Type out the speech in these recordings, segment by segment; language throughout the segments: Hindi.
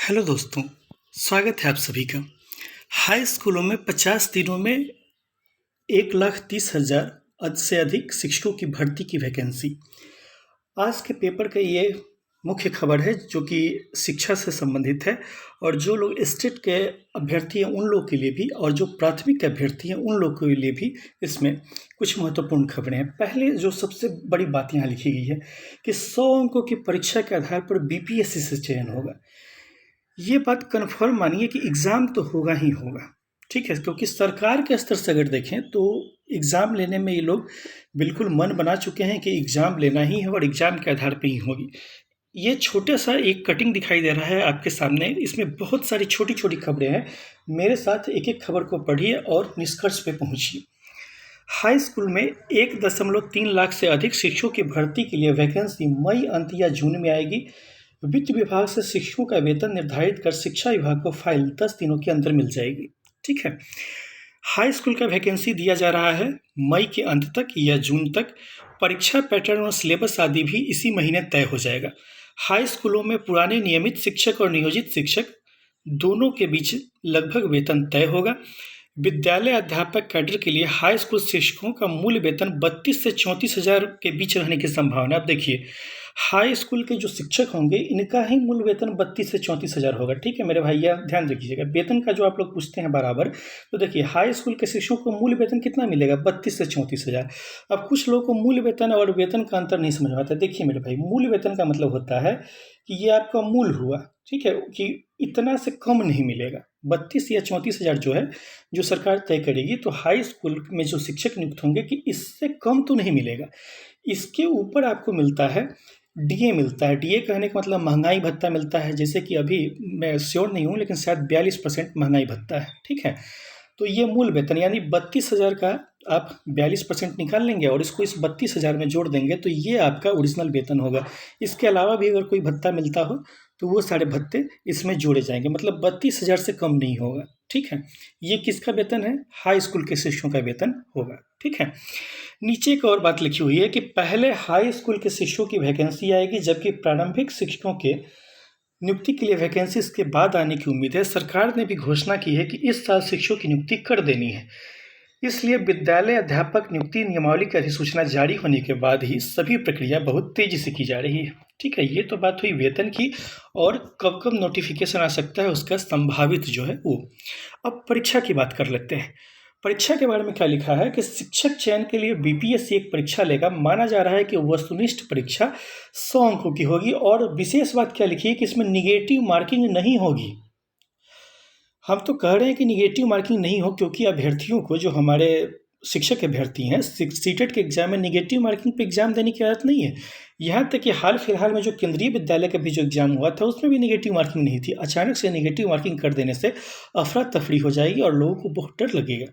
हेलो दोस्तों, स्वागत है आप सभी का। हाई स्कूलों में 50 दिनों में 1,30,000 से अधिक शिक्षकों की भर्ती की वैकेंसी। आज के पेपर का ये मुख्य खबर है जो कि शिक्षा से संबंधित है और जो लोग स्टेट के अभ्यर्थी हैं उन लोगों के लिए भी और जो प्राथमिक के अभ्यर्थी हैं उन लोगों के लिए भी इसमें कुछ महत्वपूर्ण खबरें हैं। पहले जो सबसे बड़ी बात यहाँ लिखी गई है कि 100 अंकों की परीक्षा के आधार पर बीपीएससी से चयन होगा। ये बात कन्फर्म मानिए कि एग्ज़ाम तो होगा ही होगा, ठीक है? क्योंकि सरकार के स्तर से अगर देखें तो एग्ज़ाम लेने में ये लोग बिल्कुल मन बना चुके हैं कि एग्ज़ाम लेना ही है और एग्ज़ाम के आधार पे ही होगी। ये छोटा-सा एक कटिंग दिखाई दे रहा है आपके सामने, इसमें बहुत सारी छोटी-छोटी खबरें हैं। मेरे साथ एक-एक खबर को पढ़िए और निष्कर्ष पे पहुँचिए। हाई स्कूल में 1.3 लाख से अधिक शिक्षकों की भर्ती के लिए वैकेंसी मई अंत या जून में आएगी। वित्त विभाग से शिक्षकों का वेतन निर्धारित कर शिक्षा विभाग को फाइल 10 दिनों के अंदर मिल जाएगी, ठीक है। हाई स्कूल का वैकेंसी दिया जा रहा है मई के अंत तक या जून तक। परीक्षा पैटर्न और सिलेबस आदि भी इसी महीने तय हो जाएगा। हाई स्कूलों में पुराने नियमित शिक्षक और नियोजित शिक्षक दोनों के बीच लगभग वेतन तय होगा। विद्यालय अध्यापक कैडर के लिए हाई स्कूल शिक्षकों का मूल वेतन 32 से 34,000 के बीच रहने की संभावना। अब देखिए, हाई स्कूल के जो शिक्षक होंगे इनका ही मूल वेतन 32 से 34,000 होगा, ठीक है मेरे भैया, ध्यान रखिएगा। वेतन का जो आप लोग पूछते हैं बराबर, तो देखिए हाई स्कूल के शिक्षकों को मूल वेतन कितना मिलेगा? 32 से 34,000। अब कुछ लोगों को मूल वेतन और वेतन का अंतर नहीं समझ में आता। देखिए मेरे भाई, मूल वेतन का मतलब होता है कि ये आपका मूल हुआ, ठीक है, कि इतना से कम नहीं मिलेगा। 32 या 34,000 जो है, जो सरकार तय करेगी, तो हाई स्कूल में जो शिक्षक नियुक्त होंगे कि इससे कम तो नहीं मिलेगा। इसके ऊपर आपको मिलता है डीए मिलता है। डीए कहने का मतलब महंगाई भत्ता मिलता है, जैसे कि अभी मैं श्योर नहीं हूँ लेकिन शायद 42% महंगाई भत्ता है, ठीक है। तो ये मूल वेतन यानी 32,000 का आप 42% निकाल लेंगे और इसको इस 32,000 में जोड़ देंगे तो ये आपका ओरिजिनल वेतन होगा। इसके अलावा भी अगर कोई भत्ता मिलता हो तो वो सारे भत्ते इसमें जोड़े जाएंगे, मतलब 32,000 से कम नहीं होगा, ठीक है। ये किसका वेतन है? हाई स्कूल के शिक्षकों का वेतन होगा, ठीक है। नीचे एक और बात लिखी हुई है कि पहले हाई स्कूल के शिक्षकों की वैकेंसी आएगी, जबकि प्रारंभिक शिक्षकों के नियुक्ति के लिए वैकेंसी इसके बाद आने की उम्मीद है। सरकार ने भी घोषणा की है कि इस साल शिक्षकों की नियुक्ति कर देनी है। इसलिए विद्यालय अध्यापक नियुक्ति नियमावली की अधिसूचना जारी होने के बाद ही सभी प्रक्रिया बहुत तेजी से की जा रही है, ठीक है। ये तो बात हुई वेतन की, और कब कब नोटिफिकेशन आ सकता है उसका संभावित जो है वो। अब परीक्षा की बात कर लेते हैं। परीक्षा के बारे में क्या लिखा है कि शिक्षक चयन के लिए बीपीएससी एक परीक्षा लेगा। माना जा रहा है कि वस्तुनिष्ठ परीक्षा 100 अंकों की होगी, और विशेष बात क्या लिखी है कि इसमें निगेटिव मार्किंग नहीं होगी। हम तो कह रहे हैं कि निगेटिव मार्किंग नहीं हो, क्योंकि अभ्यर्थियों को, जो हमारे शिक्षक अभ्यर्थी हैं, सीटेट के एग्जाम में निगेटिव मार्किंग पे एग्जाम देने की आदत नहीं है। यहाँ तक कि हाल फिलहाल में जो केंद्रीय विद्यालय का भी जो एग्जाम हुआ था उसमें भी निगेटिव मार्किंग नहीं थी। अचानक से निगेटिव मार्किंग कर देने से अफरा तफरी हो जाएगी और लोगों को बहुत डर लगेगा।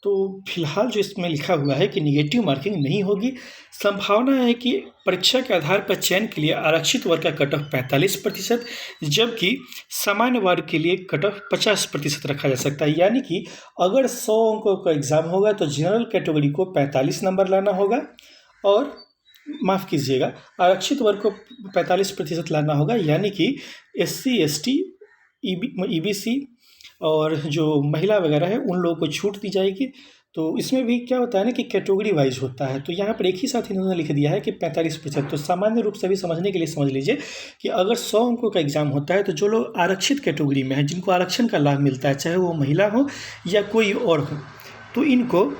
तो फिलहाल जो इसमें लिखा हुआ है कि निगेटिव मार्किंग नहीं होगी। संभावना है कि परीक्षा के आधार पर चयन के लिए आरक्षित वर्ग का कट ऑफ 45%, जबकि सामान्य वर्ग के लिए कट ऑफ 50% रखा जा सकता है। यानी कि अगर 100 अंकों का एग्ज़ाम होगा तो जनरल कैटेगरी को 45 नंबर लाना होगा, और माफ़ कीजिएगा, आरक्षित वर्ग को 45% लाना होगा। यानी कि SC ST EBC और जो महिला वगैरह है उन लोगों को छूट दी जाएगी। तो इसमें भी क्या होता है ना कि कैटेगरी वाइज होता है, तो यहाँ पर एक ही साथ इन्होंने लिख दिया है कि 45%। तो सामान्य रूप से भी समझने के लिए समझ लीजिए कि अगर 100 अंकों का एग्ज़ाम होता है तो जो लोग आरक्षित कैटेगरी में हैं, जिनको आरक्षण का लाभ मिलता है, चाहे वो महिला हो या कोई और हो, तो इनको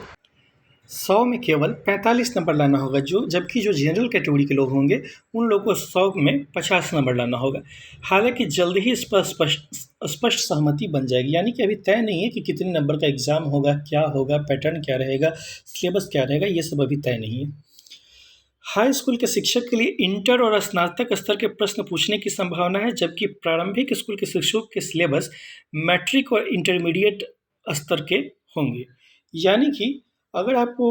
100 में केवल 45 नंबर लाना होगा, जबकि जो जनरल कैटेगरी के लोग होंगे उन लोगों को 100 में 50 नंबर लाना होगा। हालांकि जल्द ही इस पर स्पष्ट सहमति बन जाएगी, यानी कि अभी तय नहीं है कि कितने नंबर का एग्ज़ाम होगा, क्या होगा, पैटर्न क्या रहेगा, सिलेबस क्या रहेगा, ये सब अभी तय नहीं है। हाई स्कूल के शिक्षक के लिए इंटर और स्नातक स्तर के प्रश्न पूछने की संभावना है, जबकि प्रारंभिक स्कूल के शिक्षकों के सिलेबस मैट्रिक और इंटरमीडिएट स्तर के होंगे। यानी कि अगर आपको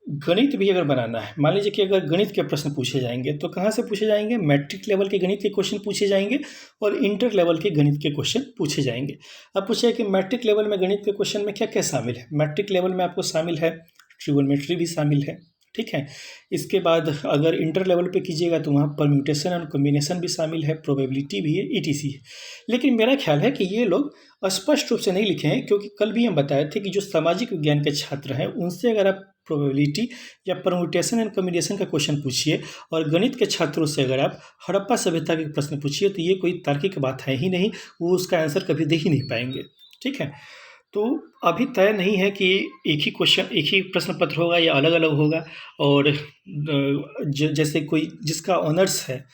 गणित भी अगर बनाना है, मान लीजिए कि अगर गणित के प्रश्न पूछे जाएंगे तो कहाँ से पूछे जाएंगे? मैट्रिक लेवल के गणित के क्वेश्चन पूछे जाएंगे और इंटर लेवल के गणित के क्वेश्चन पूछे जाएंगे। अब पूछे कि मैट्रिक लेवल में गणित के क्वेश्चन में क्या क्या शामिल है? मैट्रिक लेवल में आपको शामिल है ट्रिगोनोमेट्री भी शामिल है, ठीक है। इसके बाद अगर इंटर लेवल पे कीजिएगा तो वहाँ परम्यूटेशन एंड कॉम्बिनेशन भी शामिल है, प्रोबेबिलिटी भी है, ईटीसी है। लेकिन मेरा ख्याल है कि ये लोग स्पष्ट रूप से नहीं लिखे हैं, क्योंकि कल भी हम बताए थे कि जो सामाजिक विज्ञान के छात्र हैं उनसे अगर आप प्रोबेबिलिटी या परम्यूटेशन एंड कॉम्बिनेशन का क्वेश्चन पूछिए और गणित के छात्रों से अगर आप हड़प्पा सभ्यता के प्रश्न पूछिए तो ये कोई तार्किक बात है ही नहीं, वो उसका आंसर कभी दे ही नहीं पाएंगे। ठीक है। तो अभी तय नहीं है कि एक ही क्वेश्चन, एक ही प्रश्न पत्र होगा या अलग अलग होगा। और जैसे कोई जिसका ऑनर्स है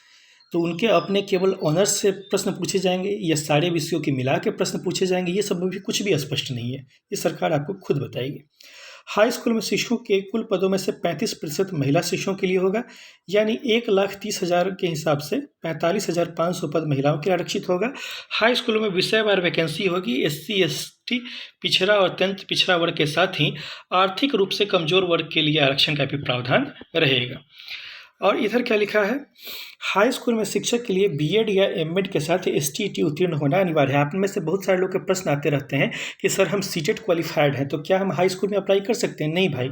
तो उनके अपने केवल ऑनर्स से प्रश्न पूछे जाएंगे या सारे विषयों के मिला के प्रश्न पूछे जाएंगे, ये सब भी कुछ भी स्पष्ट नहीं है, ये सरकार आपको खुद बताएगी। हाई स्कूल में शिक्षकों के कुल पदों में से 35% महिला शिक्षकों के लिए होगा, यानी 1,30,000 के हिसाब से 45,500 पद महिलाओं के लिए आरक्षित होगा। हाई स्कूलों में विषयवार वैकेंसी होगी। SC ST पिछड़ा और अत्यंत पिछड़ा वर्ग के साथ ही आर्थिक रूप से कमजोर वर्ग के लिए आरक्षण का भी प्रावधान रहेगा। और इधर क्या लिखा है, हाई स्कूल में शिक्षक के लिए बीएड या एमएड के साथ STET उत्तीर्ण होना अनिवार्य है। आप में से बहुत सारे लोग के प्रश्न आते रहते हैं कि सर हम सीटेट क्वालिफाइड हैं तो क्या हम हाई स्कूल में अप्लाई कर सकते हैं? नहीं भाई,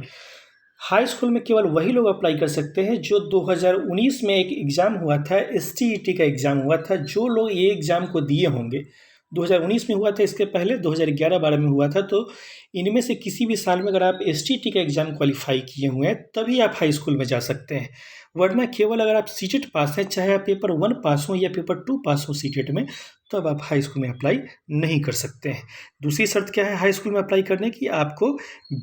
हाई स्कूल में केवल वही लोग अप्लाई कर सकते हैं जो 2019 में एक एग्ज़ाम हुआ था, STET का एग्ज़ाम हुआ था। जो लोग ये एग्ज़ाम को दिए होंगे, 2019 में हुआ था, इसके पहले 2011-12 में हुआ था, तो इनमें से किसी भी साल में अगर आप STET का एग्ज़ाम क्वालिफाई किए हुए हैं तभी आप हाई स्कूल में जा सकते हैं। वरना केवल अगर आप सीटेट पास हैं, चाहे आप पेपर 1 पास हो या पेपर 2 पास हो सीटेट में, तब आप हाई स्कूल में अप्लाई नहीं कर सकते हैं। दूसरी शर्त क्या है हाई स्कूल में अप्लाई करने की? आपको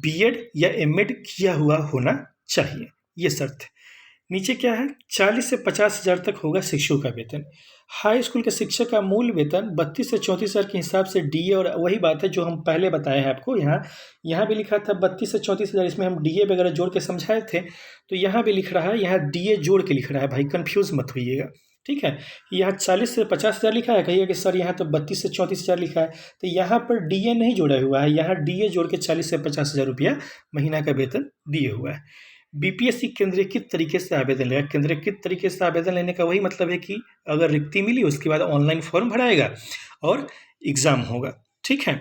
बीएड या एमएड किया हुआ होना चाहिए, ये शर्त है। नीचे क्या है, 40 से 50,000 तक होगा शिक्षकों का वेतन। हाई स्कूल के शिक्षक का मूल वेतन 32 से 34,000 के हिसाब से डीए, और वही बात है जो हम पहले बताए हैं आपको, यहाँ भी लिखा था 32 से 34,000, इसमें हम डीए वगैरह जोड़ के समझाए थे, तो यहाँ भी लिख रहा है, यहाँ डीए जोड़ के लिख रहा है भाई, कंफ्यूज मत होइएगा। ठीक है, यहाँ 40 से 50,000 लिखा है, कहिए कि सर यहाँ तो 32 से 34,000 लिखा है, तो यहाँ पर डीए नहीं जोड़ा हुआ है, यहाँ डीए जोड़ के 40 से 50,000 रुपया महीना का वेतन दिए हुआ है। बीपीएससी केंद्रीकृत तरीके से आवेदन लेगा। केंद्रीकृत तरीके से आवेदन लेने का वही मतलब है कि अगर रिक्ति मिली उसके बाद ऑनलाइन फॉर्म भराएगा और एग्ज़ाम होगा। ठीक है,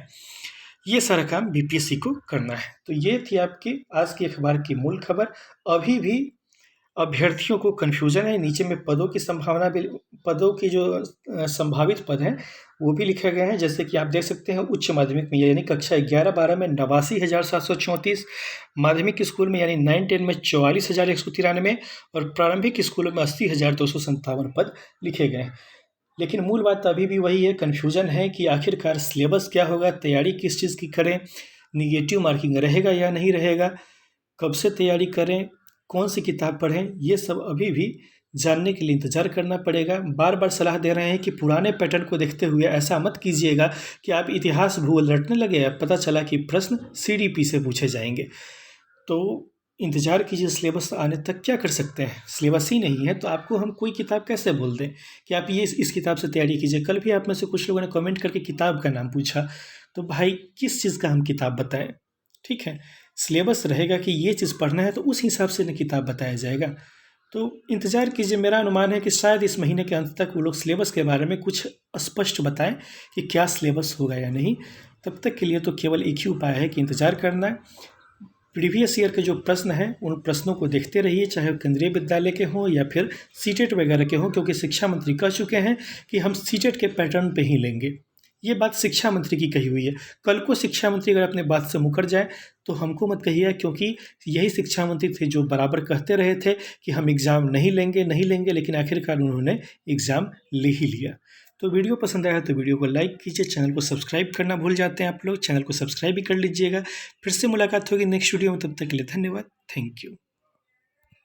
ये सारा काम बीपीएससी को करना है। तो ये थी आपकी आज की अखबार की मूल खबर। अभी भी अभ्यर्थियों को कन्फ्यूजन है, नीचे में पदों की संभावना भी, पदों की जो संभावित पद हैं वो भी लिखे गए हैं। जैसे कि आप देख सकते हैं उच्च माध्यमिक में यानी कक्षा 11-12 में 89,734, माध्यमिक स्कूल में यानी 9-10 में 44,193 और प्रारंभिक स्कूलों में 80,257 पद लिखे गए हैं। लेकिन मूल बात अभी भी वही है, कन्फ्यूजन है कि आखिरकार सिलेबस क्या होगा, तैयारी किस चीज़ की करें, निगेटिव मार्किंग रहेगा या नहीं रहेगा, कब से तैयारी करें, कौन सी किताब पढ़ें, ये सब अभी भी जानने के लिए इंतज़ार करना पड़ेगा। बार बार सलाह दे रहे हैं कि पुराने पैटर्न को देखते हुए ऐसा मत कीजिएगा कि आप इतिहास भूगोल रटने लगे, अब पता चला कि प्रश्न CDP से पूछे जाएंगे। तो इंतज़ार कीजिए, सिलेबस आने तक क्या कर सकते हैं, सिलेबस ही नहीं है तो आपको हम कोई किताब कैसे बोल दें कि आप ये इस किताब से तैयारी कीजिए। कल भी आप में से कुछ लोगों ने कमेंट करके किताब का नाम पूछा, तो भाई किस चीज़ का हम किताब बताएं? ठीक है, सिलेबस रहेगा कि ये चीज़ पढ़ना है तो उस हिसाब से न किताब बताया जाएगा। तो इंतज़ार कीजिए, मेरा अनुमान है कि शायद इस महीने के अंत तक वो लोग सिलेबस के बारे में कुछ स्पष्ट बताएं कि क्या सिलेबस होगा या नहीं। तब तक के लिए तो केवल एक ही उपाय है कि इंतज़ार करना है। प्रीवियस ईयर के जो प्रश्न हैं उन प्रश्नों को देखते रहिए, चाहे केंद्रीय विद्यालय के हों या फिर सीटेट वगैरह के हों, क्योंकि शिक्षा मंत्री कह चुके हैं कि हम सीटेट के पैटर्न पे ही लेंगे। ये बात शिक्षा मंत्री की कही हुई है। कल को शिक्षा मंत्री अगर अपने बात से मुकर जाए तो हमको मत कहिए, क्योंकि यही शिक्षा मंत्री थे जो बराबर कहते रहे थे कि हम एग्ज़ाम नहीं लेंगे, लेकिन आखिरकार उन्होंने एग्ज़ाम ले ही लिया। तो वीडियो पसंद आया तो वीडियो को लाइक कीजिए, चैनल को सब्सक्राइब करना भूल जाते हैं आप लोग, चैनल को सब्सक्राइब भी कर लीजिएगा। फिर से मुलाकात होगी नेक्स्ट वीडियो में, तब तक के लिए धन्यवाद, थैंक यू।